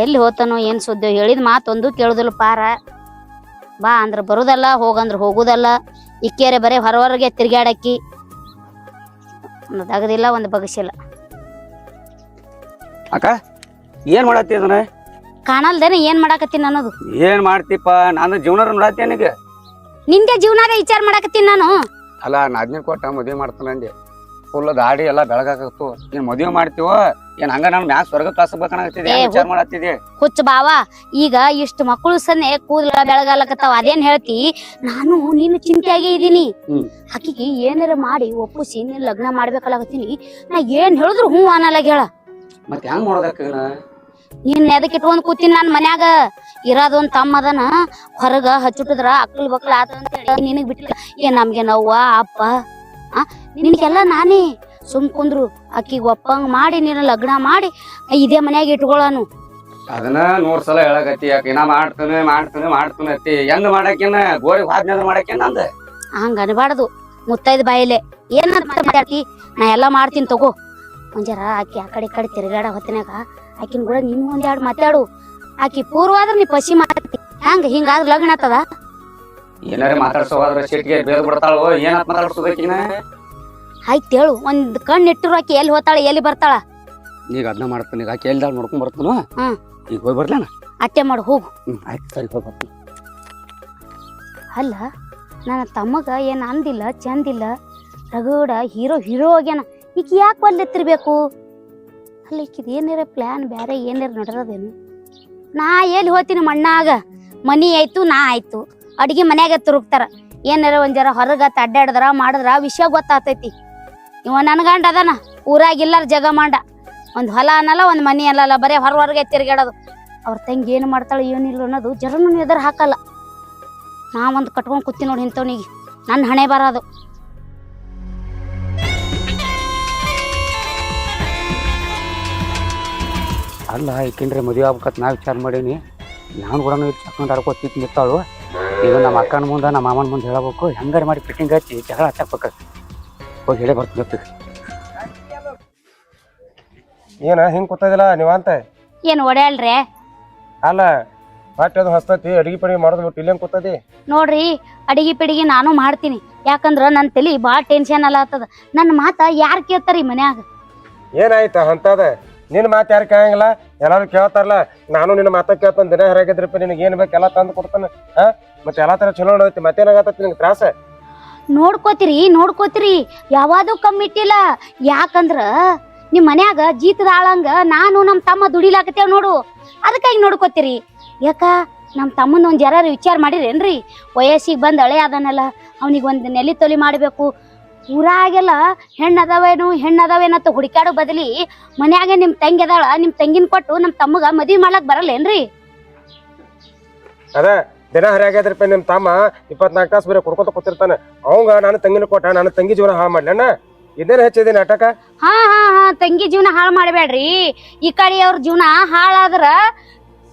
ಎಲ್ಲಿ ಹೋತಾನೋ ಏನ್ ಸುದ್ದಿ ಹೇಳಿದ ಮಾತೊಂದು ಕೇಳುದಿಲ್ಲ ಪಾರ. ಬಾ ಅಂದ್ರ ಬರುದಲ್ಲ, ಹೋಗಂದ್ರ ಹೋಗುದಲ್ಲ. ಇಕ್ಕೇರೆ ಬರೇ ಹೊರಗೆ ತಿರ್ಗಾಡಕ್ಕಿ. ಒಂದು ಅಗದಿಲ್ಲ, ಒಂದು ಬಗಸಿಲ್ಲ. ಅಕ್ಕ ಏನ್ ಮಾಡತ್ತಿ ಅದನ್ನ? ಕಾಣಲ್ದೇನೆ ಏನ್ ಮಾಡಾಕತ್ತೀನಿ ಅನ್ನೋದು. ಏನ್ ಮಾಡ್ತಿಪ್ಪ? ನಾನು ಜೀವನ ನೋಡತ್ತೇನಿಗೆ. ನಿಂದೆ ಜೀವನಾಗ ವಿಚಾರ ಮಾಡಾಕತ್ತೀನಿ ನಾನು. ಅಲ್ಲ ನಾದ್ನಿ ಕೊಟ್ಟ ಮದ್ವೆ ಮಾಡ್ತಾನಂದೆ. ಫುಲ್ ದಾಡಿ ಎಲ್ಲ ಬೆಳಗಾಕತ್ತು. ನೀನ್ ಮದ್ವೆ ಮಾಡ್ತೀವ ಏನ್ ಹಂಗ ನಾನು ಮ್ಯಾಕ್ ಸ್ವರ್ಗ ಕಾಸಬೇಕನ್ನತ್ತಿದ್ದೆ, ವಿಚಾರ ಮಾಡತ್ತಿದ್ದೆ. ಹುಚ್ಚ ಬಾವ, ಈಗ ಇಷ್ಟು ಮಕ್ಕಳು ಸನ್ನೆ ಕೂದಲ ಬೆಳಗಾಲಕತ್ತಾವ, ಅದೇನ್ ಹೇಳ್ತಿ? ನಾನು ನಿನ್ನ ಚಿಂತೆಯಾಗೆ ಇದೀನಿ. ಆಕಿಗೆ ಏನಾರ ಮಾಡಿ ಒಪ್ಪಿಸಿ ನೀನ್ ಲಗ್ನ ಮಾಡ್ಬೇಕಾಗತ್ತೀನಿ. ನಾ ಏನ್ ಹೇಳಿದ್ರು ಹ್ಞೂ ಅನ್ನಲಾಗ ಹೇಳ. ಮತ್ತೆ ಹೆಂಗ್ ಮಾಡೋದಕ್ಕ? ನೀನ್ ಎದಕ್ ಇಟ್ಕೊಂಡ್ ಕೂತೀನಿ ನನ್ ಮನ್ಯಾಗ? ಇರೋದೊಂದ್ ತಮ್ಮ ಅದನ, ಹೊರಗ ಹಚ್ಚುಟ್ಟಿದ್ರ ಅಕ್ಕಲ್ ಬಕ್ಳ ಆತ ಅಂತ ಹೇಳಿ ನಿನಗ್ ಬಿಟ್ಟಿಲ್ಲ. ಏನ್ ನಮ್ಗೆ ನವ್ವ ಅಪ್ಪ ನಿನ್ಗೆಲ್ಲ ನಾನೇ ಸುಮ್ ಕುಂದ್ರು. ಅಕ್ಕಿಗೆ ಒಪ್ಪಂಗ್ ಮಾಡಿ ನೀನು ಲಗ್ನ ಮಾಡಿ ಇದೇ ಮನ್ಯಾಗ ಇಟ್ಕೊಳ್ಳೋನು. ಅದನ್ನ 100 ಸಲ ಹೇಳಕತ್ತಿ. ಯಾಕೆ ನಾ ಮಾಡ್ತಾನೆ ಅತ್ತಿ. ಹೆಂಗ್ ಮಾಡಾಕೇನ ಗೋರಿಗೆ ಹಾದ್ನ ಮಾಡಾಕೇನ ಅಂದ? ಹಂಗ ಅನ್ಬಾರ್ದು ಮುತ್ತೈದ್ ಬಾಯಿಲೆ. ಏನ್ ಮಾತಾಡ್ತಿ? ನಾ ಎಲ್ಲಾ ಮಾಡ್ತೀನಿ ತಗೋ. ಒಂಜಾರ ಆಕಿ ಆ ಕಡೆ ತಿರ್ಗಾಡ ಹೊತ್ತಿನಾಗ ಆಕಿನ ಕೂಡ ನೀನು ಒಂದೆರಡು ಮಾತಾಡು. ಆಕಿ ಪೂರ್ವ ಆದ್ರ ನೀ ಪಶ್ಚಿಮ ಮಾತಾಡ್ತಿ. ಹಂಗ ಹಿಂಗಾದ್ರ ಲಗ್ನ ಆತದ? ಏನಾರ ಮಾತಾಡ್ಸೋದ್ರ ಸಿಟ್ಟಿಗೆ ಬೇಗ ಬಿಡ್ತಾಳು. ಏನಂತ ಮಾತಾಡ್ಸೋದಕ್ಕಿನ? ಆಯ್ತು ಹೇಳು. ಒಂದ್ ಕಣ್ಣು ಇಟ್ಟಿರು ಆಕಿ ಎಲ್ಲಿ ಹೋತಾಳ ಎಲ್ಲಿ ಬರ್ತಾಳ? ಈಗ ಅದನ್ನ ಮಾಡ್ತಾನೆ. ಈಗ ಆಕಿ ಎಲ್ದಾಗ ನೋಡ್ಕೊಂಡ್ ಬರ್ತಾನು. ಈಗ ಹೋಗಿ ಬರ್ಲಾನ? ಅಟ್ಟೆ ಮಾಡು ಹೋಗು. ಆಯ್ತು ಸರಿ, ಹೋಗಿ ಬರ್ತೀನಿ. ಅಲ್ಲ, ನನ್ನ ತಮ್ಮಗ ಏನ್ ಅಂದಿಲ್ಲ ಚಂದಿಲ್ಲ. ರಗಡ ಹೀರೋ ಆಗ್ಯಾನ. ಈಗ ಯಾಕೆ ಒಲ್ಲೆತ್ತಿರ್ಬೇಕು? ಅಲ್ಲ, ಈಕಿದ ಏನಾರ ಪ್ಲಾನ್ ಬ್ಯಾರೆ ಏನಾರ ನಡೆದದೇನು? ನಾ ಎಲ್ಲಿ ಹೋಗ್ತೀನಿ ಮಣ್ಣಾಗ? ಮನಿ ಆಯ್ತು, ನಾ ಆಯ್ತು. ಅಡ್ಗಿ ಮನ್ಯಾಗ ತುರುಕ್ತಾರ. ಏನಾರ ಒಂಜಾರ ಹೊರಗ ಅಡ್ಡಾಡದ್ರ ಮಾಡಿದ್ರ ವಿಷಯ ಗೊತ್ತಾಗ್ತೈತಿ. ಇವ ನನ್ ಗಂಡ ಅದಾನ, ಊರಾಗಿಲ್ಲಾರ ಜಗ ಮಾಡ. ಒಂದ್ ಹೊಲ ಅನ್ನಲ್ಲ, ಒಂದ್ ಮನಿ ಅನ್ನಲ್ಲ, ಬರೇ ಹೊರಗೆ ತಿರ್ಗಾಡೋದು. ಅವ್ರ ತಂಗಿ ಏನು ಮಾಡ್ತಾಳೆ ಏನಿಲ್ಲ ಅನ್ನೋದು ಜರನು ಎದುರು ಹಾಕಲ್ಲ. ನಾ ಒಂದು ಕಟ್ಕೊಂಡ್ ಕೂತಿ ನೋಡಿ ಇಂಥವ್ನಿಗೆ. ನನ್ನ ಹಣೆ ಬರೋದು. ಅಲ್ಲ, ಈಕಿನ್ರಿ ಮದುವೆ ಆಗ್ಬೇಕತ್ ನಾ ವಿಚಾರ ಮಾಡೀನಿ. ನಾನು ಕೂಡ ಚಕ್ಕೊಂಡ್ ಆಡ್ಕೋತಿತ್ತು ನಿಂತಾಳು. ಈಗ ನಮ್ಮ ಅಕ್ಕನ ಮುಂದೆ ನಮ್ಮ ಮಾಮನ ಮುಂದೆ ಹೇಳಬೇಕು. ಹೆಂಗಾರ ಮಾಡಿ ಫಿಟ್ಟಿಂಗ್ ಹಚ್ಚಿ ಜಗಳ ಹಚ್ಚಾಕ್ಬೇಕು. ಹೋಗಿ ಹೇಳೇ ಬರ್ತೀನಿ. ಏನ ಹಿಂಗ್ ಕೂತದಿಲ್ಲ ನೀವಂತ? ಏನ್ ಓಡಾಳ್ರೆ? ಅಲ್ಲ, ಹೊಟ್ಟೆ ಅದು ಹಸ್ತತಿ. ಅಡಿಗೆ ಪಡಿಗೆ ಮಾಡೋದ್ ಬಿಟ್ಟು ಇಲ್ಲೇನ್ ಕೂತದಿ? ನೋಡ್ರಿ, ಅಡಿಗೆ ಪಿಡಿಗೆ ನಾನು ಮಾಡ್ತೀನಿ. ಯಾಕಂದ್ರ ನನ್ನ ತಲಿ ಭಾಳ ಟೆನ್ಷನ್ ಅಲ್ಲ ಆತದ. ನನ್ನ ಮಾತ ಯಾರು ಕೇಳ್ತಾರ ಈ ಮನ್ಯಾಗ? ಏನಾಯ್ತ ಅಂತದ? ನಿನ್ನ ಮಾತು ಯಾರು ಕೇಳಂಗಿಲ್ಲ, ಎಲ್ಲಾರು ಕೇಳ್ತಾರಲ್ಲ. ನಾನು ನಿನ್ನ ಮಾತ ಕೇಳ್ತಾನೆ. ದಿನ ಹರಾಗಿದ್ರಪ್ಪ ನಿನಗೆ ಏನ್ ಬೇಕು ಎಲ್ಲ ತಂದು ಕೊಡ್ತಾನೆ. ಮತ್ತೆ ಎಲ್ಲಾ ತರ ಚಲೋ ನೋಡೈತಿ. ಮತ್ತೇನಾಗತ್ತ ನಿನಗೆ ತ್ರಾಸ? ನೋಡ್ಕೋತಿರಿ ಯಾವಾಗೂ ಕಮ್ಮಿಟ್ಟಿಲ್ಲ. ಯಾಕಂದ್ರ ನಿಮ್ ಮನ್ಯಾಗ ಜೀತದ ಆಳಂಗ ನಾನು ನಮ್ ತಮ್ಮ ದುಡಿಲಾಕತ್ತೇವ್ ನೋಡು. ಅದಕ್ಕಾಗಿ ನೋಡ್ಕೋತಿರಿ. ಯಾಕ ನಮ್ ತಮ್ಮನ ಒಂದ್ ಜರ ವಿಚಾರ ಮಾಡಿರೇನ್ರಿ? ವಯಸ್ಸಿಗೆ ಬಂದ್ ಹಳೆ ಅದನ್ನಲ್ಲ, ಅವನಿಗೆ ಒಂದ್ ನೆಲಿ ತೊಲಿ ಮಾಡ್ಬೇಕು. ಊರಾಗೆಲ್ಲ ಹೆಣ್ಣದವೇನತ್ತ ಹುಡುಕ್ಯಾಡೋ ಬದಲಿ ಮನ್ಯಾಗ ನಿಮ್ ತಂಗಿ ಅದಾಳ, ನಿಮ್ ತಂಗಿನ ಕೊಟ್ಟು ನಮ್ ತಮ್ಮಗ ಮದ್ವಿ ಮಾಡ್ಲಾಕ್ ಬರಲ್ಲೇನ್ರಿ? ಅದ ದಿನ ಹರಿಯಾಗ್ಯದ್ರಪ್ಪ ನಿಮ್ ತಮ್ಮ 24 ತಾಸು ಬರೀ ಕುಡ್ಕೊತ ಕೂತಿರ್ತಾನೆ. ಅವಂಗ ನಾನು ತಂಗಿನ ಕೊಟ್ಟ, ನಾನು ತಂಗಿ ಜೀವನ ಹಾಳು ಮಾಡ್ಲಣ್ಣ. ಇದೇನು ಹೆಚ್ಚಿದೆ ನಾಟಕ? ಹಾ, ತಂಗಿ ಜೀವನ ಹಾಳು ಮಾಡ್ಬೇಡ್ರಿ. ಈ ಕಡೆ ಅವ್ರ ಜೀವನ ಹಾಳಾದ್ರ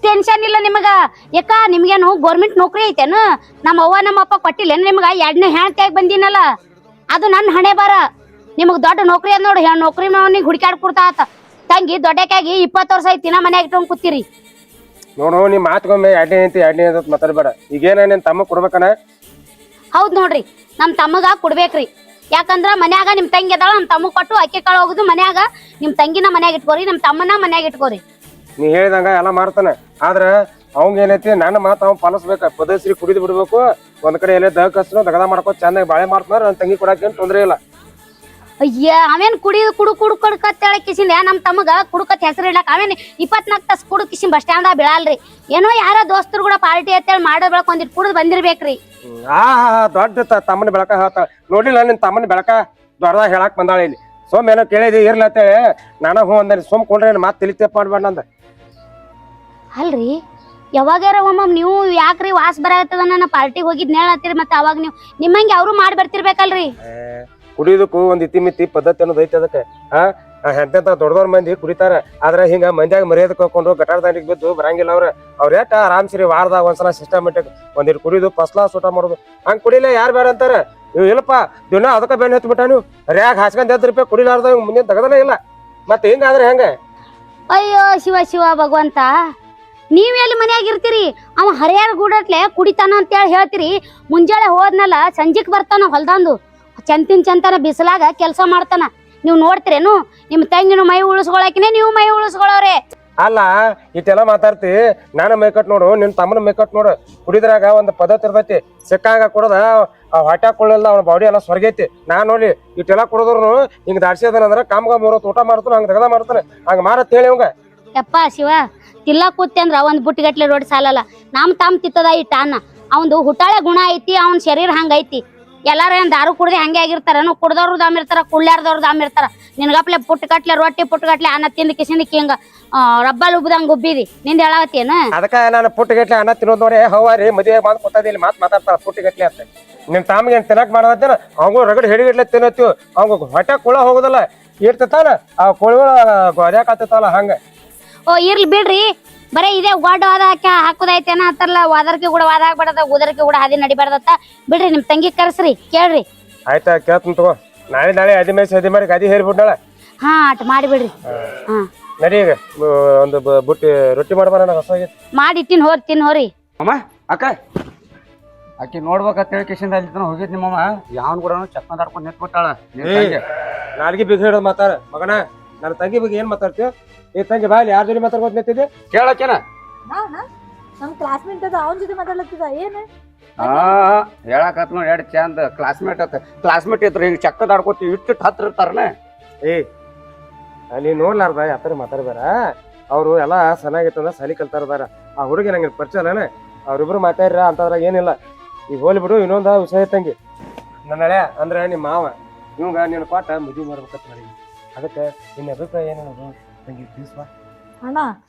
ಟೆನ್ಷನ್ ಇಲ್ಲ ನಿಮಗ. ಯಾಕ ನಿಮ್ಗೇನು ಗೌರ್ಮೆಂಟ್ ನೌಕರಿ ಐತೇನು? ನಮ್ಮ ಅವ್ವ ನಮ್ಮ ಅಪ್ಪ ಕೊಟ್ಟಿಲ್ಲೇನು ನಿಮ್ಗ? 2ನೇ ಹೆಣ್ತಿಯಾಗಿ ಬಂದಿನಲ್ಲ, ಅದು ನನ್ನ ಹಣೆ ಬರ. ನಿಮಗ್ ದೊಡ್ಡ ನೌಕರಿ ಅದ್ ನೋಡಿ, ನೌಕರಿ ಮನಿಗೆ ಹುಡುಕ್ಯಾಡ್ ಕೊಡ್ತಾ ಆತ. ತಂಗಿ ದೊಡ್ಡಕ್ಕಾಗಿ 20 ವರ್ಷ ಐತಿ, ನಾ ಮನ್ಯಾಗ ಇಟ್ಕೊಂಡ್ ಕೂತಿರಿ. ನೋಡು, ನಿಮ್ ಮಾತ್ಗೊಮ್ಮೆ 2ನೇ ಅಂತ ಮಾತಾಡ್ಬೇಡ. ಈಗೇನ ನಿನ್ ತಮ್ಮ ಕೊಡ್ಬೇಕನ? ಹೌದ್ ನೋಡ್ರಿ, ನಮ್ ತಮ್ಮಗ ಕೊಡ್ಬೇಕ್ರಿ. ಯಾಕಂದ್ರ ಮನ್ಯಾಗ ನಿಮ್ ತಂಗಿ ಅದಾಳ, ನಮ್ ತಮ್ಮ ಕೊಟ್ಟು ಅಕ್ಕಿ ಕಾಳು ಹೋಗುದು ಮನ್ಯಾಗ. ನಿಮ್ ತಂಗಿನ ಮನ್ಯಾಗ ಇಟ್ಕೋರಿ, ನಮ್ ತಮ್ಮನ ಮನ್ಯಾಗ ಇಟ್ಕೋರಿ. ನೀ ಹೇಳಿದಂಗ ಎಲ್ಲ ಮಾಡ್ತಾನೆ. ಆದ್ರ ಅವಂಗ ಏನೈತಿ, ನನ್ನ ಮಾತು ಅವ್ನು ಪಾಲಿಸ್ಬೇಕ. ಪದಶ್ರೀ ಕುಡಿದು ಬಿಡ್ಬೇಕು. ಒಂದ್ ಕಡೆ ಎಲ್ಲ ದಹಕಸ್ನು ದಗದ ಮಾಡ್ಕೊ ಚೆನ್ನಾಗಿ ಬಾಳೆ ಮಾಡ್ತಾರ. ನನ್ ತಂಗಿ ಕೊಡಾಕೇನು ತೊಂದ್ರೆ ಇಲ್ಲ. ಅಯ್ಯ, ಅವೇನ್ ಕುಡು ಕತ್ತೇಳ ಕಿಸಿಂದ ನಮ್ ತಮ್ಮಗ ಕುಡುಕತ್ ಹೆಸರು ಇಡಕ್ ಅವೇನ್ 24 ತಾಸು ಕುಡು ಕಿಸಿನ್ ಬಸ್ ಸ್ಟ್ಯಾಂಡ್ ಬೀಳಲ್ರಿ. ಏನೋ ಯಾರ ದೋಸ್ತರು ಕೂಡ ಪಾರ್ಟಿ ಅಂತೇಳಿ ಮಾಡೋ ಬೆಳಕ್ ಒಂದಿಟ್ಟು ಕುಡಿದು ಬಂದಿರ್ಬೇಕ್ರಿ. ದೊಡ್ಡ ತಮ್ಮನ ಬೆಳಕ ಹೇಳ್ತಾಳ. ನೋಡಿಲ್ಲ ನಿನ್ ತಮ್ಮನ ಬೆಳಕ ದೊಡ್ಡದಾಗ ಹೇಳಾಕ್ ಬಂದಾಳ ಇಲ್ಲಿ. ಸೋಮ್ ಏನೋ ಕೇಳಿದಿ ಇರ್ಲ ಅಂತೇಳಿ ನಾನು ಹ್ಞೂ ಅಂದ. ಸೋಮ್ ಕೊಂಡ್ರೆ ಮಾತು ತಿಳಿತಪ್ಪ ಮಾಡ್ಬೇಡ ನಂದ. ಅಲ್ರಿ, ಯಾವಾಗಾರ ಒಮ್ಮೆ ನೀವು ಯಾಕ್ರಿ ವಾಸ್ ಬರತ್ತದ ನನ್ನ ಪಾರ್ಟಿಗೆ ಹೋಗಿದ್ ಹೇಳತ್ತೀರಿ. ಮತ್ತೆ ಅವಾಗ ನೀವು ನಿಮ್ಮಂಗೆ ಅವರು ಮಾಡಿ ಬರ್ತಿರ್ಬೇಕಲ್ರಿ. ಕುಡಿಯೋದಕ್ಕೂ ಒಂದ್ ಇತಿಮಿತಿ ಪದ್ಧತಿ ಅನ್ನೋದು ಐತಿ. ಅದಕ್ಕೆ ಎಂತ ದೊಡ್ಡದವ್ರ ಮಂದಿ ಕುಡಿತಾರ. ಆದ್ರೆ ಹಿಂಗ ಮಂದ್ಯಾಗ ಮರ್ಯಾದೆ ಕಳ್ಕೊಂಡು ಗಟಾರ ದಾಂಡಿಗೆ ಬಿದ್ದು ಬರಂಗಿಲ್ಲ. ಅವ್ರ ಏಟ ಆರಾಮ್ಸಿರಿ ವಾರದಾಗ ಒಂದ್ಸಲ ಸಿಸ್ಟಮೆಟಿಕ್ ಒಂದಿಟ್ಟು ಕುಡಿದು ಫಸ್ಟ್ ಊಟ ಮಾಡೋದು. ಹಂಗ್ ಕುಡಿಲ್ಲ ಯಾರು ಬೇಡ ಅಂತಾರ? ನೀವು ಇಲ್ಲಪ್ಪ ದಿನ ಅದಕ್ಕೆ ಬೆನ್ನ ಹತ್ಬಿಟ್ಟ. ನೀವು ರ್ಯಾಗ ಹಾಸ್ಕೊಂಡ್ 10 ರೂಪಾಯಿ ಕುಡಿಲಾರ್ದ ಮುಂದೆ ತಗದನೇ ಇಲ್ಲ. ಮತ್ತೆ ಹಿಂಗಾದ್ರೆ ಹೆಂಗ? ಅಯ್ಯೋ ಶಿವ ಭಗವಂತ, ನೀವ್ ಎಲ್ಲಿ ಮನ್ಯಾಗ ಇರ್ತೀರಿ? ಅವ ಹರಿಯಾರ ಗೂಡಟ್ಲೆ ಕುಡಿತಾನ ಅಂತೇಳಿ ಹೇಳ್ತೀರಿ. ಮುಂಜಾನೆ ಹೋದ್ನಲ್ಲ ಸಂಜಿಕ್ ಬರ್ತಾನ ಹೊಲ್ದಂದು ಚಂತನ ಬಿಸಿಲಾಗ ಕೆಲಸ ಮಾಡ್ತಾನ. ನೀವ್ ನೋಡ್ತೀರೇನು? ನಿಮ್ ತಂಗಿನ ಮೈ ಉಳಿಸ್ಕೊಳಕಿನೇ ನೀವು ಮೈ ಉಳಿಸ್ಕೊಳ್ಳೋರೆ. ಅಲ್ಲ ಇಟ್ಟೆಲ್ಲ ಮಾತಾಡ್ತಿ. ನಾನು ಮೇಕಟ್ ನೋಡು, ನಿನ್ ತಮ್ಮನ ಮೇಕಟ್ ನೋಡು. ಕುಡಿದ್ರಾಗ ಒಂದ್ ಪದ್ಧತಿ ಇರ್ತೈತಿ. ಸಿಕ್ಕಾಗ ಕುಡದ ಹೊಟ್ಯಾಗ ಕೊಳ್ಳಲ್ಲ, ಅವ್ನ ಬಾಡಿ ಎಲ್ಲ ಸ್ವರ್ಗೈತಿ. ನಾನ್ ನೋಡಿ ಇಟ್ಟೆಲ್ಲ ಕುಡಿದ್ರು ಹಿಂಗ್ ದಾಡ್ಸಿದನಂದ್ರ ಕಾಮ್ಗ ಮೂರತ್ ಊಟ ಮಾಡ್ತಾನ, ಹಂಗ ತೆಗದ ಮಾಡ್ತಾನೆ. ಹಂಗ ಮಾರತ್ ಹೇಳಿ ಅವಂಗ. ಯಪ್ಪ ಶಿವ, ತಿಲ್ಲ ಕೂತಿ ಅಂದ್ರ ಒಂದ್ ಬುಟ್ಟಿಗಟ್ಲೆ ರೋಡ್ ಸಾಲಲ್ಲ. ನಮ್ ತಿತ್ತದ ಇಟ್ಟ ಅನ್ನ. ಅವಂದು ಹುಟ್ಟಾಳೆ ಗುಣ ಐತಿ, ಅವನ್ ಶರೀರ ಹಂಗೈತಿ. ಎಲ್ಲಾರ ಏನ್ ದಾರು ಕುಡ್ದೆ ಹಂಗೆ ಆಗಿರ್ತಾರ? ಕುಡ್ದವ್ರು ದಾಮ್ ಇರ್ತಾರ, ಕುಳ್ಳ್ಯಾರ್ದವ್ರು ದಾಮ್ ಇರ್ತಾರ. ನಿನ್ಗಪ್ಲೆ ಪುಟ್ಟಗಟ್ಲೆ ರೊಟ್ಟಿ ಪುಟ್ಟಗಟ್ಲೆ ಅನ್ನ ತಿಂದ ಕಿಸಿಂದಕ್ಕೆ ಹಿಂಗ ರಬ್ಬಲ್ ಉಬ್ಬದಂಗ ಉಬ್ಬಿದಿ. ನಿಂದ ಹೇಳಾವತ್ತೇನು? ಅದಕ್ಕ ನಾನು ಪುಟ್ಟಿಗಟ್ಲೆ ಅನ್ನ ತಿನ್ನೋದ್ ನೋಡಿ ಹವಾರಿ ಮದುವೆ ಬಂದ್ ಕೊಟ್ಟದಿಲ್ಲ ಮಾತಾಡ್ತಾರ ಪುಟ್ಟಿಗಟ್ಲೆ ಅಂತ. ನಿಮ್ ತಾಮಿಗೆ ಏನ್ ತಿನ್ನಕ್ ಮಾಡತ್ತೇನ? ಅವಂಗ ರಗಡ್ ಹಿಡಿಗಟ್ಲೆ ತಿನ್ನತ್ತೀವ್. ಅವಂಗ ಹೊಟ್ಯಾಗ ಕುಳ ಹೋಗುದಲ್ಲ, ಇರ್ತತಾನ ಆ ಕೊಳಗಳ ಗೊದ್ಯಾಕತ್ತಲ್ಲ ಹಂಗ. ಓ ಇರ್ಲಿ ಬಿಡ್ರಿ, ಬರೇ ಇದೇ ಗೋಡ್ ವಾದ ಹಾಕುದೈತೇನ ಅಂತಾರಲ್ಲ. ವಾದರ್ಕಿ ಕೂಡ ವಾದ ಆಗ್ಬಾರ್ದ, ಗುದರ್ಕಿ ಕೂಡ ಹಾದಿ ನಡಿಬಾರ್ದತ್ತ. ಬಿಡ್ರಿ, ನಿಮ್ ತಂಗಿ ಕರ್ಸ್ರಿ, ಕೇಳ್ರಿ. ಆಯ್ತಾ, ಕೇಳ್ತೀನಿ ತಗೋ. ನಾಳೆ ಅದಿ ಮಾಡಿ ಗಾದಿ ಹೇರಿಬಿಡ್ನಾಳ. ಹಾ ಅಟ್ ಮಾಡಿಬಿಡ್ರಿ. ಹಾ ನಡಿ ಈಗ ಒಂದು ಬುಟ್ಟಿ ರೊಟ್ಟಿ ಮಾಡ್ಬಾರ, ಹೊಸ ಮಾಡಿಟ್ಟಿನ್ ಹೋರಿ ತಿನ್ ಹೋರಿ. ಅಮ್ಮ ಅಕ್ಕ ಆಕಿ ನೋಡ್ಬೇಕಂತ ಹೇಳಿ ಕಿಶನ್ ಅಲ್ಲಿ ತನ ಹೋಗಿದ್ ನಿಮ್ಮಮ್ಮ ಯಾವನ್ ಕೂಡ ಚಪ್ಪ ಆಡ್ಕೊಂಡು ನಿಂತ್ಬಿಟ್ಟಾಳ. ನಾಲ್ಗಿ ಬಿಗ್ ಹಿಡಿದ್ ಮಾತಾಡ ಮಗನ. ನನ್ನ ತಂಗಿ ಬಗ್ಗೆ ಏನ್ ಮಾತಾಡ್ತೀವಿ? ಈ ತಂಗಿ ಬಾಯಲ್ಲಿ ಯಾರ ಜೊತೆ ಮಾತಾಡ್ಕೊತ ನಿಂತಿದ್ದೆ ಕೇಳಕ್ಕೇನ? ನಮ್ ಕ್ಲಾಸ್ಮೇಟ್ ಅದ, ಅವನ ಜೊತೆ ಮಾತಾಡ್ಲತ್ತಿದ. ಏನ್ ಹೇಳಕತ್ ನೋಡಿ ಎರಡು ಚಂದ ಕ್ಲಾಸ್ಮೇಟ್ ಇದ್ರು ಹಿಂಗ್ ಚಕ್ಕದ ಆಡ್ಕೋತೀವಿ ಇಟ್ಟು ಹತ್ರ ಇರ್ತಾರನ. ಅಲ್ಲಿ ನೋಡ್ಲಾರ್ದ ಯಾತರ ಮಾತಾಡ್ಬೇಡ. ಅವ್ರು ಎಲ್ಲಾ ಚೆನ್ನಾಗಿತ್ತಂದ್ರ ಸಾಲಿ ಕಲ್ತಾರದಾರ. ಆ ಹುಡುಗಿ ನಂಗೆ ಪರಿಚಯ ಅಲ್ಲನ, ಅವ್ರಿಬ್ರು ಮಾತಾಡ್ರ ಅಂತದ್ರಾಗ ಏನಿಲ್ಲ. ಈಗ ಹೋಲಿ ಬಿಡು. ಇನ್ನೊಂದ ವಿಷಯ ತಂಗಿ, ನನ್ನ ಹಳೆ ಅಂದ್ರೆ ನಿಮ್ಮ ಮಾವ ಇವಂಗ ನೀನು ಕೊಟ್ಟ ಮದುವೆ ಮಾಡ್ಬೇಕಂತ ಮಾಡಿ. ಅದಕ್ಕೆ ನಿನ್ನ ಅಭಿಪ್ರಾಯ ಏನೇನದು ತಂಗಿ ತಿಳಿಸ್ವಾ. ಅಣ್ಣ,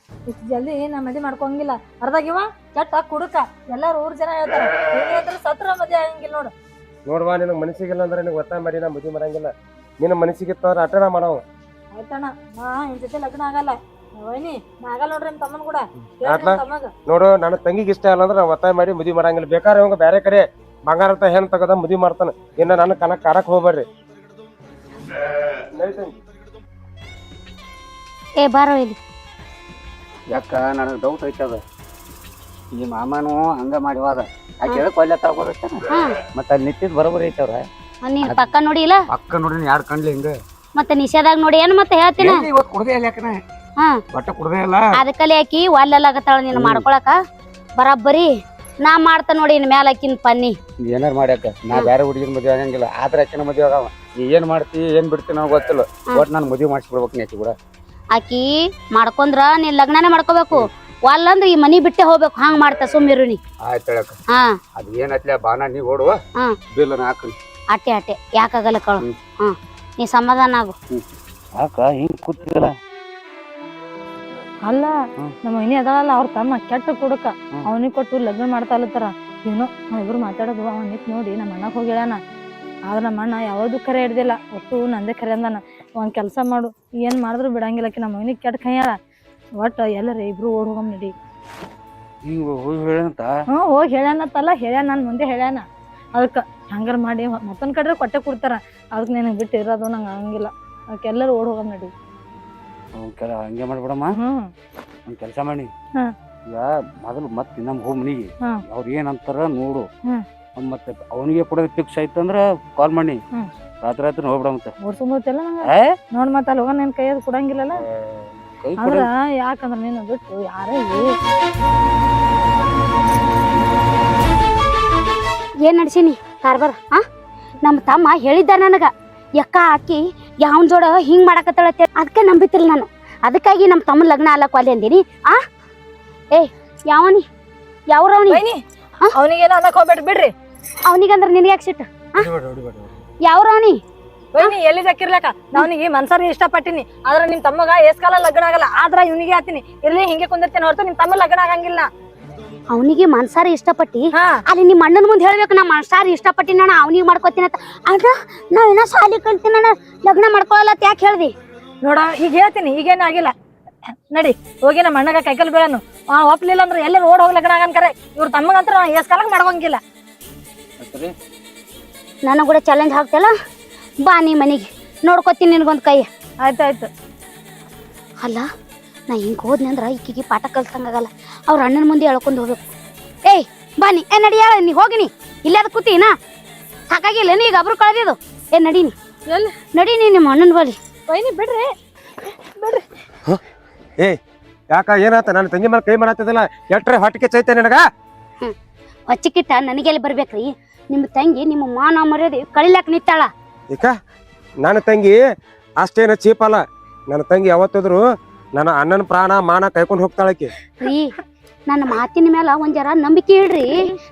ಇಷ್ಟು ಜಲ್ದಿ ನಾ ಮದ್ವೆ ಮಾಡ್ಕೊಂಗಿಲ್ಲ. ಅರ್ಧಾಗಿವ ಕೆಟ್ಟ ಕುಡುಕ. ಎಲ್ಲಾರು ಊರ್ ಜನ ಹೇಳ್ತಾರ, ಏನಾದ್ರು ಸತ್ರ ಮದ್ವೆ ಆಗಂಗಿಲ್ಲ ನೋಡು. ನೋಡ್ವಾ, ನಿನಗೆ ಮನಸ್ಸಿಗಿಲ್ಲ ಅಂದ್ರೆ ನಿನಗೆ ಒತ್ತಾಯ ಮಾಡಿ ನಾ ಮದುವೆ ಮಾಡಂಗಿಲ್ಲ. ನಿನ್ನ ಮನಸ್ಸಿಗಿತ್ತಂದ್ರೆ ಅಟನ ಮಾಡವ. ಆಯ್ತಣ್ಣ, ನಾ ಇನ್ ಜೊತೆ ಲಗ್ನ ಆಗಲ್ಲ. ವೈನಿ ನಾ ಆಗಲ್ಲ ನೋಡ್ರಿ ನಿಮ್ ತಮ್ಮನ್ ಕೂಡ. ತಮ್ಮಗ ನೋಡು, ನನ್ನ ತಂಗಿಗೆ ಇಷ್ಟ ಇಲ್ಲ ಅಂದ್ರೆ ಒತ್ತಾಯ ಮಾಡಿ ಮದುವೆ ಮಾಡಂಗಿಲ್ಲ. ಬೇಕಾದ್ರೆ ಅವಂಗ ಬೇರೆ ಕಡೆ ಬಂಗಾರ ಅಂತ ಹೆಣ್ ತಗದ ಮದುವೆ ಮಾಡ್ತಾನ. ಇನ್ನ ನನ್ನ ಕನಕ್ ಕಾರಕ್ ಹೋಗ್ಬೇಡ್ರಿ. ಏ ಬಾರೋ ಇಲ್ಲಿ. ಯಾಕ ನನಗೆ ಡೌಟ್ ಐತದ. ಈ ಮಾಮನು ಹಂಗ ಮಾಡಿವಾದ ಆಕೆ ಎದಕ್ ಒಳ್ಳೆ ತಗೋದೈತೇನ? ಮತ್ತ ಅಲ್ಲಿ ನಿಂತಿದ್ ಬರೋಬರಿ ಐತವ್ರ. ನೀನ್ ಪಕ್ಕ ನೋಡಿ ಇಲ್ಲ? ಪಕ್ಕ ನೋಡಿ ಯಾರು ಕಣ್ಲಿ ಹಿಂಗ. ಮತ್ತೆ ನಿಷೇಧಾಗ ನೋಡಿ ಏನ್ ಮತ್ತೆ ಹೇಳ್ತೀನ. ಇವತ್ತು ಕುಡ್ದೇ ಇಲ್ಲ ಯಾಕನ? ಒಟ್ಟ ಕುಡ್ದೇ ಇಲ್ಲ. ಅದಕ್ಕಲ್ಲಿ ಆಕಿ ಒಲ್ಲೆಲ್ಲಾಗತ್ತಾಳ ನೀನ್ ಮಾಡ್ಕೊಳಕ. ಬರಾಬ್ಬರಿ ನಾ ಮಾಡ್ತಾ ನೋಡಿ ಇನ್ ಮ್ಯಾಲ ಆಕಿನ್ ಪನ್ನಿ. ಏನಾರ ಮಾಡ್ಯಾಕ ನಾ ಬೇರೆ ಹುಡುಗಿನ ಮದ್ವೆ ಆಗಂಗಿಲ್ಲ. ಆದ್ರೆ ಆಕಿನ ಮದ್ವೆ ಆಗವ. ನೀ ಏನ್ ಮಾಡ್ತಿ ಏನ್ ಬಿಡ್ತಿ ನನಗೆ ಗೊತ್ತಿಲ್ಲ. ಒಟ್ ನಾನು ಮದ್ವೆ ಮಾಡಿಸ್ಬಿಡ್ಬೇಕು ನೀ ಆಕಿ ಕೂಡ. ಆಕಿ ಮಾಡ್ಕೊಂಡ್ರ ನೀನ್ ಲಗ್ನನೇ ಮಾಡ್ಕೋಬೇಕು. ಒಲ್ಲಂದ್ರ ಈ ಮನಿ ಬಿಟ್ಟೆ ಹೋಗ್ಬೇಕು. ಹಂಗ ಮಾಡ್ತಾ ಸುಮ್ಮಿರು ನೀ. ಆಯ್ತು ಹೇಳಕ. ಅದ್ ಏನತ್ಲೆ ಬಾನ ನೀ ಓಡುವ ಬಿಲ್ ಹಾಕ. ಅಟ್ಟೆ ಯಾಕಾಗಲ್ಲ ಕಳು. ನೀ ಸಮಾಧಾನ ಆಗು. ಯಾಕ ಹಿಂಗ್ ಕೂತಿಲ್ಲ? ಅಲ್ಲ, ನಮ್ಮ ಮನಿ ಅದಾಳಲ್ಲ ಅವ್ರ ತಮ್ಮ ಕೆಟ್ಟ ಕುಡುಕ. ಅವನಿಗೆ ಕೊಟ್ಟು ಲಗ್ನ ಮಾಡ್ತಾ ಇಲ್ಲತ್ತಾರ. ಏನೋ ನಾವಿಬ್ರು ಮಾತಾಡೋದು ಅವ ನಿಂತ್ ನೋಡಿ ನಮ್ಮ ಅಣ್ಣಕ್ ಹೋಗಿ ಹೇಳ್ಯಾನ. ಆದ್ರ ನಮ್ಮ ಅಣ್ಣ ಯಾವ್ದು ಕರೆ ಹಿಡ್ದಿಲ್ಲ. ಒಟ್ಟು ನಂದೇ ಕರೆ ಅಂದಾನ. ಒಂದ್ ಕೆಲ್ಸ ಮಾಡು, ಏನ್ ಮಾಡಿದ್ರು ಬಿಡಂಗಿಲ್ಲ. ನಮ್ಮ ಮಗನಿಗೆ ಕೆಟ್ಟ ಕೈಯಾರ. ಒಟ್ಟ ಎಲ್ಲರ ಇಬ್ರು ಓಡ್ ಹೋಗಮ್ ನಡಿ. ಹೋಗಿ ಹೇಳ್ಯಾನತ್ತಲ್ಲ, ಹೇಳ್ಯಾನ ನನ್ ಮುಂದೆ ಹೇಳ್ಯಾನ. ಅದಕ್ಕ ಹಂಗಾರ ಮಾಡಿ ಮತ್ತೊಂದ್ ಕಡೆ ಕೊಟ್ಟೆ ಕೊಡ್ತಾರ. ಅದಕ್ಕೆ ನಿನಗೆ ಬಿಟ್ಟು ಇರೋದು ನಂಗೆ ಆಗಂಗಿಲ್ಲ. ಅದಕ್ಕೆ ಎಲ್ಲರೂ ಓಡ್ ಹೋಗಮ್ ನಡಿ. ಹಂಗೆ ಮಾಡ್ಬಿಡಮ್ಮ. ಒಂದ್ ಕೆಲಸ ಮಾಡಿ, ಈಗ ಮೊದಲು ಮತ್ತೆ ನಮ್ ಹೋಗ್ ಮನಿಗೆ ಅವ್ರ ಏನಂತಾರ ನೋಡು. ಮತ್ತೆ ಅವನಿಗೆ ಕೂಡ ಫಿಕ್ಸ್ ಆಯ್ತಂದ್ರ ಕಾಲ್ ಮಾಡಿ ರಾತ್ರಿ ಹೋಗ್ಬಿಡಮಂತ. ಓಡ್ಸಂಬತ್ತಲ್ಲ ನಂಗೆ ನೋಡ್ ಮತ್ತ ಅಲ್ಲಿ ಹೋಗ ನಿನ್ ಕೈಯದ್ ಕೊಡಂಗಿಲ್ಲಲ್ಲ. ಅಂದ್ರ ಯಾಕಂದ್ರ ನೀನು ಬಿಟ್ಟು ಯಾರೇ ಏನ್ ನಡ್ಸೀನಿ ಕಾರ್ಬಾರ್? ನಮ್ಮ ತಮ್ಮ ಹೇಳಿದ್ದ ನನಗ, ಯಕ್ಕ ಆಕಿ ಯಾವನ್ ಜೋಡ ಹಿಂಗ್ ಮಾಡಕತ್ತಳತ್ತೆ. ಅದಕ್ಕೆ ನಂಬಿತಿಲ್ಲ ನಾನು. ಅದಕ್ಕಾಗಿ ನಮ್ಮ ತಮ್ಮನ ಲಗ್ನ ಅಲ್ಲಕ್ಕ ಅಲ್ಲಿ ಅಂದಿನಿ. ಏ ಯಾವನಿ ಯಾವ್ರವನಿ? ಅವನಿಗೇನೋ ಅನ್ನಕ್ ಹೋಗ್ಬೇಡ್ರಿ ಬಿಡ್ರಿ. ಅವನಿಗಂದ್ರ ನಿನಗೆ ಯಾಕೆ ಸಿಟ್ಟು? ಯಾವ್ರವನಿ? ಬೈನಿ ಎಲ್ಲಿ ಹಾಕಿರ್ಲಕ ನಾವ್ನಿಗೆ ಮನ್ಸಾರಿ ಇಷ್ಟಪಟ್ಟಿನಿ. ಆದ್ರ ನಿಮ್ ತಮ್ಮಗ ಏಸ್ಕಾಲ ಲಗ್ನ ಆಗಲ್ಲ. ಆದ್ರ ಇವ್ನಿಗೆ ಆತೀನಿ. ಇಲ್ಲಿ ಹಿಂಗೆ ಕುಂದಿರ್ತೇನೆ ಹೊರತು ನಿಮ್ ತಮ್ಮ ಲಗ್ನ ಆಗಂಗಿಲ್ಲ. ಅವನಿಗೆ ಮನ್ಸಾರಿ ಇಷ್ಟಪಟ್ಟಿ ಅಲ್ಲಿ ನಿಮ್ಮ ಅಣ್ಣನ ಮುಂದೆ ಹೇಳ್ಬೇಕು, ನಾ ಮನ್ಸಾರಿ ಇಷ್ಟಪಟ್ಟಿನ ಅವನಿಗೆ ಮಾಡ್ಕೋತೀನಿ ಅಂತ. ಆದ್ರ ನಾವ್ ಏನೋ ಸಾಲಿ ಕಲ್ತೀನಿ ಲಗ್ನ ಮಾಡ್ಕೊಳಲ್ಲ ಯಾಕೆ ಹೇಳ್ದಿ? ನೋಡ ಈಗ ಹೇಳ್ತೀನಿ, ಈಗೇನು ಆಗಿಲ್ಲ. ನಡಿ ಹೋಗಿ ನಮ್ಮ ಅಣ್ಣಗ ಕೈಕಲ್ ಬೀಳನು. ಒಪ್ಲಿಲ್ಲ ಅಂದ್ರೆ ಎಲ್ಲರೂ ಓಡ್ ಹೋಗಿ ಲಗ್ನ ಆಗನ್ ಕರೆ. ಇವ್ರ ತಮ್ಮಗಂತ್ರ ಏಸ್ಕಾಲಕ್ ಮಾಡ್ಕೊಂಗಿಲ್ಲ. ನನಗ ಕೂಡ ಚಾಲೆಂಜ್ ಹಾಕ್ತಲ್ಲ, ಬಾ ನೀ ಮನಿಗೆ ನೋಡ್ಕೋತೀನಿ ನಿನ್ಗೊಂದ್ ಕೈ. ಆಯ್ತಾಯ್ತು. ಅಲ್ಲ ನಾ ಹಿಂಗೆ ಹೋದ್ನಿ ಅಂದ್ರೆ ಈಕಿಗೆ ಪಾಠ ಕಲ್ಸಂಗಾಗಲ್ಲ ಅವ್ರ ಅಣ್ಣನ ಮುಂದೆ ಹೇಳ್ಕೊಂಡು ಹೋಗ್ಬೇಕು. ಏಯ್ ಬನ್ನಿ ನಡಿಯಾಳ ನೀ ಹೋಗಿನಿ ಇಲ್ಲೇ ಅದು ಕೂತೀನಾ ಸಾಕಾಗಿಲ್ಲ ಈಗ ಒಬ್ರು ಕಳೆದಿದ್ದು ನಡೀನಿ ಎಲ್ಲಿ ನಡೀನಿ ನಿಮ್ಮ ಅಣ್ಣನ ಬಳಿ. ವೈನಿ ಬಿಡ್ರಿ ಬಿಡ್ರಿ. ಏ ಯಾಕ ಏನಾತ ನನ್ನ ತಂಗಿ ಮೇಲೆ ಕೈ ಮಾಡತ್ತಿದಲ್ಲ ಎಟ್ರೆ ಹೊಟ್ಟಿಗೆ ಚೈತೆ ನಿನಗ ಹೊಚ್ಚಿಕಿಟ್ಟ ನನಗೆಲ್ಲಿ ಬರ್ಬೇಕ್ರಿ ನಿಮ್ಮ ತಂಗಿ ನಿಮ್ಮ ಮಾನ ಮರ್ಯಾದೆ ಕಳಿಲಾಕ ನಿಂತಾಳ. ಈಗ ನನ್ನ ತಂಗಿ ಅಷ್ಟೇನ ಚೀಪ್ ಅಲ್ಲ. ನನ್ನ ತಂಗಿ ಯಾವತ್ತಿದ್ರು ನನ್ನ ಅಣ್ಣನ ಪ್ರಾಣ ಮಾನ ಕೈಕೊಂಡು ಹೋಗ್ತಾಳಕಿ. ರೀ ನನ್ನ ಮಾತಿನ ಮೇಲೆ ಒಂದ್ ಜರ ನಂಬಿಕೆ ಇಡ್ರಿ.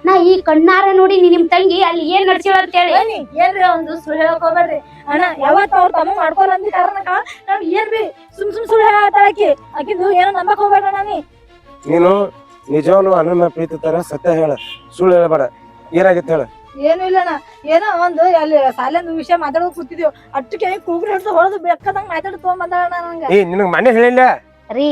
ನಾ ಈ ಕಣ್ಣಾರ ನೋಡಿ ನಿಮ್ ತಂಗಿ ಅಲ್ಲಿ ಏನ್ ನಡ್ಸಿಳ ಅಂತ ಹೇಳಿ. ಏನ್ರಿ ಒಂದು ಸುಳ್ಳು ಹೇಳಕ್ ಹೋಗ್ಬೇಡ್ರಿ ಅಣ್ಣ. ಯಾವತ್ತ ಅವ್ರ ತಮ್ಮ ಮಾಡ್ಕೊಲ್ಲ ಅಂದ ಕಾರಣಕ್ಕ ನಾವ್ ಏನ್ ಬಿ ಸುಮ್ ಸುಳ್ಳು ಹೇಳತ್ತಾಳಕಿ. ಆಕಿದು ಏನೋ ನಂಬಕ್ ಹೋಗ್ಬೇಡ ನಾನಿ. ನೀನು ನಿಜವನು ಅಣ್ಣನ ಪ್ರೀತಿ ತರ ಸತ್ಯ ಹೇಳ, ಸುಳ್ಳು ಹೇಳಬೇಡ. ಏನಾಗಿತ್ತು ಹೇಳ. ಏನು ಇಲ್ಲಣ್ಣ, ಏನೋ ಒಂದು ಅಲ್ಲಿ ಸಾಲಂದು ವಿಷಯ ಮಾತಾಡೋದು ಕೂತಿದ್ವಿ. ಅಟ್ಟಕ್ಕೆ ಕೂಗ್ರಿ ಹಿಡ್ದು ಹೊಡೆದು ಬೇಕಾದಂಗ ಮಾತಾಡಿ ತಗೊಂಬಂದಣ್ಣ ನಂಗ. ಏ ನಿನಗ್ ಮನೆ ಹೇಳಿಲ್ಲ ರೀ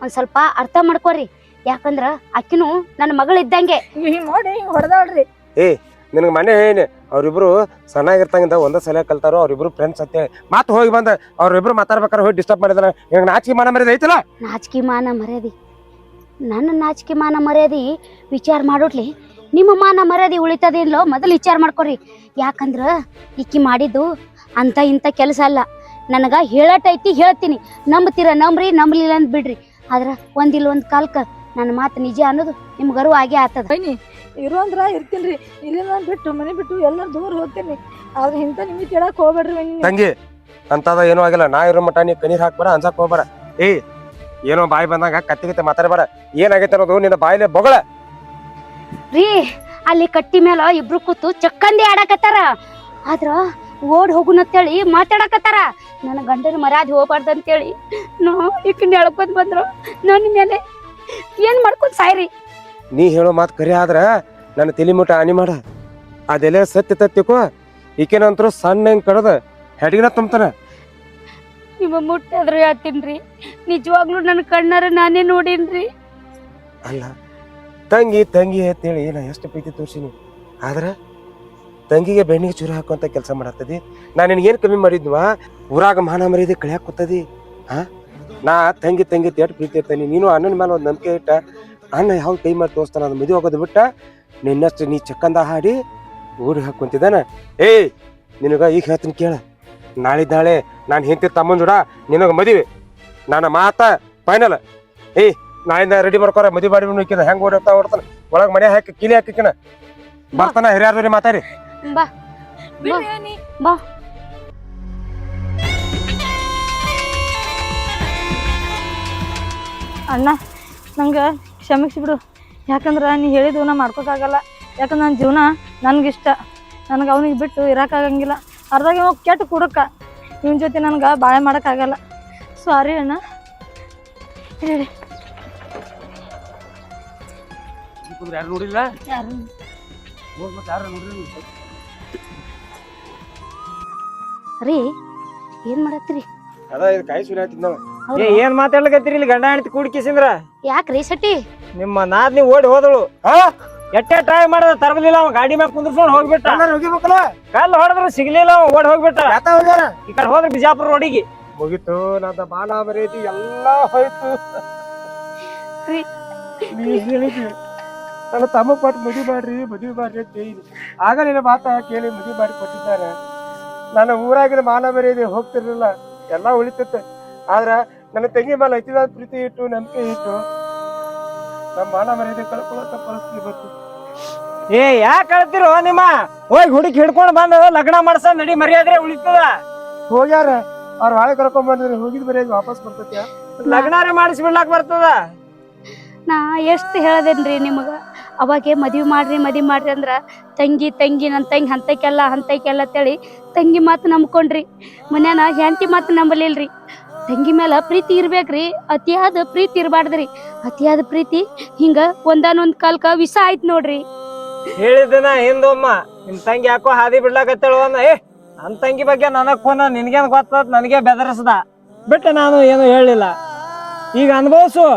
ಒಂದ್ ಸ್ವಲ್ಪ ಅರ್ಥ ಮಾಡ್ಕೋರಿ. ಯಾಕಂದ್ರ ಅಕ್ಕಿನು ನನ್ನ ಮಗಳು ಇದ್ದಂಗೆ. ಹಿಂಗ್ ನೋಡಿ ಹಿಂಗ್ ಹೊಡೆದಾಳ್ರಿ. ಏ ನಿನಗ್ ಮನೆ ಹೇಳಿ ಅವ್ರಿಬ್ರು ಸಣ್ಣಾಗಿರ್ತಂಗಿಂದ ಒಂದ ಸಲ ಕಲ್ತಾರೋ ಅವ್ರಿಬ್ರು ಫ್ರೆಂಡ್ಸ್ ಅಂತ ಹೇಳಿ ಮಾತು ಹೋಗಿ ಬಂದ ಅವ್ರಿಬ್ರು ಮಾತಾಡ್ಬೇಕಾರೆ ಹೋಗಿ ಡಿಸ್ಟರ್ಬ್ ಮಾಡಿದ್ರ ನಿನಗ್ ನಾಚಿಕೆ ಮಾನ ಮರ್ಯಾದೆ ಐತಲ್ಲ. ನಾಚಿಕೆ ಮಾನ ಮರ್ಯಾದಿ ನನ್ನ ನಾಚಿಕೆ ಮಾನ ಮರ್ಯಾದಿ ವಿಚಾರ ಮಾಡೋಡ್ಲಿ ನಿಮ್ಮ ಮಾನ ಮರ್ಯಾದೆ ಉಳಿತದಿಲ್ಲೋ ಮೊದಲು ವಿಚಾರ ಮಾಡ್ಕೊರಿ. ಯಾಕಂದ್ರ ಈಕಿ ಮಾಡಿದ್ದು ಅಂತ ಇಂಥ ಕೆಲಸ ಅಲ್ಲ. ನನಗ ಹೇಳಟೈತಿ ಹೇಳ್ತೀನಿ, ನಂಬ್ತೀರ ನಂಬ್ರಿ, ನಂಬಲಿಲ್ಲ ಅಂತ ಬಿಡ್ರಿ. ಆದ್ರ ಒಂದಿಲ್ಲ ಒಂದ್ ಕಾಲ್ಕ ನನ್ನ ಮಾತು ನಿಜ ಅನ್ನೋದು ನಿಮ್ಗೆ ಅರಿವು ಆಗೇ ಆಗ್ತದ. ಬೈನಿ ಇರು ಅಂದ್ರ ಇರ್ತೀನ್ರಿ, ಇಲ್ಲಿಂದ ಬಿಟ್ಟು ಮನೆ ಬಿಟ್ಟು ಎಲ್ಲರೂ ದೂರ ಹೋಗ್ತೀನಿ. ಆದ್ರೆ ಇಂಥ ನಿಮಿತ್ ಹೇಳಕ್ ಹೋಗ್ಬೇಡ್ರಿ ಬೈನಿ. ತಂಗಿ ಅಂತದ ಏನೂ ಆಗಿಲ್ಲ. ನಾ ಇರೋ ಮಟ ನೀ ಕಣ್ಣೀರ್ ಹಾಕ್ಬೇಡ, ಅನ್ಸಕ್ ಹೋಗ್ಬೇಡ. ಏ ಏನೋ ಬಾಯಿ ಬಂದಾಗ ಕತ್ತಿಗತ್ತೆ ಮಾತಾಡಬೇಡ. ಏನಾಗೈತೆ ಅನ್ನೋದು ನಿನ್ನ ಬಾಯಿಲೆ ಬೊಗಳ. ರೀ ಅಲ್ಲಿ ಕಟ್ಟಿ ಮೇಲೆ ಇಬ್ರು ಕೂತು ಚಕ್ಕಂದಿ ಆಡಕತ್ತಾರ. ಆದ್ರ ಓಡ್ ಹೋಗುನಂತೇಳಿ ಮಾತಾಡಕತ್ತಾರ. ನನ್ನ ಗಂಡನ ಮರ್ಯಾದೆ ಹೋಗ್ಬಾರ್ದು ಅಂತೇಳಿ ನಾ ಈಕಿನ ಹೇಳ್ಕೊಂಡ್ ಬಂದ್ರು. ನನ್ನ ಮೇಲೆ ಏನ್ ಮಾಡ್ಕೊಂಡ್ ಸಾಯ್ರಿ. ನೀ ಹೇಳೋ ಮಾತು ಕರಿ ಆದ್ರ ನನ್ನ ತಲಿ ಮುಟ್ಟ ಹಾನಿ ಮಾಡ. ಅದೆಲ್ಲ ಸತ್ಯ ತತ್ತಿಕೋ. ಈಕೆನಂತರೂ ಸಣ್ಣ ಹೆಂಗ್ ಕಡದ ಹೆಡಿಗಿನ ತುಂಬ್ತಾನ. ನಿಮ್ಮ ಮುಟ್ಟಾದ್ರು ಹೇಳ್ತೀನ್ರಿ, ನಿಜವಾಗ್ಲೂ ನನ್ನ ಕಣ್ಣಾರ ನಾನೇ ನೋಡೀನ್ರಿ. ಅಲ್ಲ ತಂಗಿ ತಂಗಿ ಅಂತೇಳಿ ನಾ ಎಷ್ಟು ಪ್ರೀತಿ ತೋರ್ಸಿನಿ. ಆದ್ರ ತಂಗಿಗೆ ಬೆಣ್ಣಿಗೆ ಚೂರು ಹಾಕುವಂತ ಕೆಲಸ ಮಾಡತ್ತದಿ. ನಾ ನಿನಗೇನು ಕಮ್ಮಿ ಮಾಡಿದ್ವಾ? ಊರಾಗ ಮಾನ ಮರ್ಯಾದೆ ಕಳ್ಯಾಕ ಕೂತದಿ. ಹಾ ನಾ ತಂಗಿ ತಂಗಿ ಎಷ್ಟು ಪ್ರೀತಿ ಇರ್ತಾನೆ. ನೀನು ಅಣ್ಣನ ಮೇಲೆ ಒಂದು ನಂಬಿಕೆ ಇಟ್ಟ ಅಣ್ಣ ಯಾವ ಕೈ ಮಾಡಿ ತೋರಿಸ್ತಾನ ಅದು ಮದುವೆ ಹೋಗೋದು ಬಿಟ್ಟ ನಿನ್ನಷ್ಟು ನೀ ಚಕ್ಕಂದ ಹಾಡಿ ಊರಿಗೆ ಹಾಕೊಂತಿದ್ದಾನ. ಏಯ್ ನಿನಗ ಈಗ ಹೇಳ್ತೀನಿ ಕೇಳ. ನಾಳೆ ನಾನು ಹೆಂಡತಿ ತಮ್ಮನ ಜೋಡ ನಿನಗ ಮದುವೆ. ನನ್ನ ಮಾತ ಫೈನಲ್. ಏಯ್ ನಾಳಿಂದ ರೆಡಿ ಮಾಡ್ಕೊರ, ಮದುವೆ ಮಾಡಿ ಬಿಡ್ಕಿನ. ಹೆಂಗ್ ಓಡ್ತಾನ ಒಳಗ್ ಮನೆ ಹಾಕಿ ಕಿಲಿ ಹಾಕಿನ ಬರ್ತಾನ. ಹಿರಿಯಾರ್ದವ್ರಿ ಮಾತಾಡಿ ಬಾ ಬಾ. ಅಣ್ಣ ನಂಗೆ ಕ್ಷಮಿಸಿಬಿಡು. ಯಾಕಂದ್ರೆ ನೀ ಹೇಳಿದ್ದು ನಾ ಮಾಡ್ಕೋಕ್ಕಾಗಲ್ಲ. ಯಾಕಂದ್ರೆ ನನ್ನ ಜೀವನ ನನಗಿಷ್ಟ. ನನಗೆ ಅವನಿಗೆ ಬಿಟ್ಟು ಇರೋಕ್ಕಾಗಂಗಿಲ್ಲ. ಅರ್ಧಾಗ ಹೋಗಿ ಕೆಟ್ಟು ಕುಡಕ್ಕ ಇವನ ಜೊತೆ ನನಗೆ ಬಾಳೆ ಮಾಡೋಕ್ಕಾಗಲ್ಲ. ಸಾರಿ ಅಣ್ಣ. ಹೇಳಿ ಯಾರು ನೋಡಿಲ್ಲ? ರೀ ಏನ್ ಮಾಡತ್ತೀರಿ? ಅದ ಇದು ಕಾಯಿ ಸುರಿ ಆಯ್ತಿದ್ ನಾವು. ಏನ್ ಮಾತಾಡ್ಲಕತ್ತೀರಿ ಇಲ್ಲಿ ಗಂಡ ಹೆಂಡತಿ ಕೂಡ್ಕಿಸಿಂದ್ರ? ಯಾಕ್ರಿ ಸಟಿ? ನಿಮ್ಮ ನಾದ್ನಿ ಓಡಿ ಹೋದಳು. ಎಟ್ಟೆ ಟ್ರೈ ಮಾಡದ ತರಬಲಿಲ್ಲ. ಅವ ಗಾಡಿ ಮ್ಯಾಗ ಕುಂದ್ರಸ್ಕೊಂಡು ಹೋಗ್ಬಿಟ್ಟ. ಹೋಗಿಬೇಕಲ್ಲ, ಕಲ್ಲು ಹೊಡೆದ್ರು ಸಿಗ್ಲಿಲ್ಲ. ಅವ ಓಡಿ ಹೋಗ್ಬಿಟ್ಟ. ಈ ಕಡೆ ಹೋದ್ರ ಬಿಜಾಪುರ ರೋಡಿಗೆ ಮುಗಿತು. ನನ್ನ ಬಾಲ ಮರ್ಯಾದಿ ಎಲ್ಲಾ ಹೋಯ್ತು. ನನ್ನ ತಮ್ಮ ಪಟ್ಟು ಮದುವೆ ಮಾಡ್ರಿ ಅಂತ ಹೇಳಿ ಆಗ ನಿನ್ನ ಮಾತ ಕೇಳಿ ಮದುವೆ ಮಾಡಿ ಕೊಟ್ಟಿದ್ದಾರೆ. ನನ್ನ ಊರಾಗಿನ ಮಾನ ಮರ್ಯಾದೆ ಹೋಗ್ತಿರ್ಲಿಲ್ಲ, ಎಲ್ಲಾ ಉಳಿತೈತೆ. ಆದ್ರ ನನ್ನ ತಂಗಿ ಮೇಲೆ ಅತಿದಾದ ಪ್ರೀತಿ ಇಟ್ಟು ನಂಬಿಕೆ ಇಟ್ಟು ನಮ್ಮ ಮಾನ ಮರ್ಯಾದೆ ಕಳ್ಕೊಳ್ಳೋ ಪರಿಸ್ಥಿತಿ ಬಂತು. ಯಾಕೆ ಕಳ್ತಿರೋ ನಿಮ್ಮ? ಹೋಗಿ ಹುಡುಕಿ ಹಿಡ್ಕೊಂಡು ಬಂದ ಲಗ್ನ ಮಾಡ್ಸ ನಡಿ, ಮರ್ಯಾದ್ರೆ ಉಳಿತದ. ಹೋಗ್ಯಾರ ಅವ್ರ ಹಾಳೆ ಕರ್ಕೊಂಡ್ ಬಂದ್ರೆ ಹೋಗಿದ್ ಮರ್ಯಾದೆ ವಾಪಸ್ ಬರ್ತೈತ್ಯಾ? ಲಗ್ನಾರೇ ಮಾಡಿಸಿ ಬಿಡ್ಲಾಕ್ ಬರ್ತದ. ನಾ ಎಷ್ಟು ಹೇಳದೇನ್ರಿ ನಿಮಗ? ಅವಾಗೆ ಮದ್ವಿ ಮಾಡ್ರಿ ಅಂದ್ರ ತಂಗಿ ನನ್ನ ತಂಗಿ ಹಂತಕ್ಕೆಲ್ಲ ಅಂತೇಳಿ ತಂಗಿ ಮಾತು ನಂಬ್ಕೊಂಡ್ರಿ. ಮನ್ಯಾನ ಹೆಂಡತಿ ಮಾತು ನಂಬಲಿಲ್ರಿ. ತಂಗಿ ಮೇಲೆ ಪ್ರೀತಿ ಇರ್ಬೇಕ್ರಿ, ಅತಿಯಾದ ಪ್ರೀತಿ ಇರಬಾರ್ದ್ರಿ. ಅತಿಯಾದ ಪ್ರೀತಿ ಹಿಂಗ ಒಂದಾನೊಂದ್ ಕಾಲ್ಕ ವಿಷ ಆಯ್ತು ನೋಡ್ರಿ. ಹೇಳಿದ್ದನ ಹಿಂದೊಮ್ಮ ನಿಮ್ ತಂಗಿ ಯಾಕೋ ಹಾದಿ ಬಿಡ್ಲಾಕತ್ತೇಳು ಅಂದ. ನನ್ ತಂಗಿ ಬಗ್ಗೆ ನನಗ್ ಫೋನ್ ನಿನ್ಗೇನ್ ಗೊತ್ತ ನನಗೆ ಬೆದರಿಸ್ದ ಬಿಟ್ಟು ನಾನು ಏನು ಹೇಳಿಲ್ಲ. ಈಗ ಅನ್ಭವ್ಸು.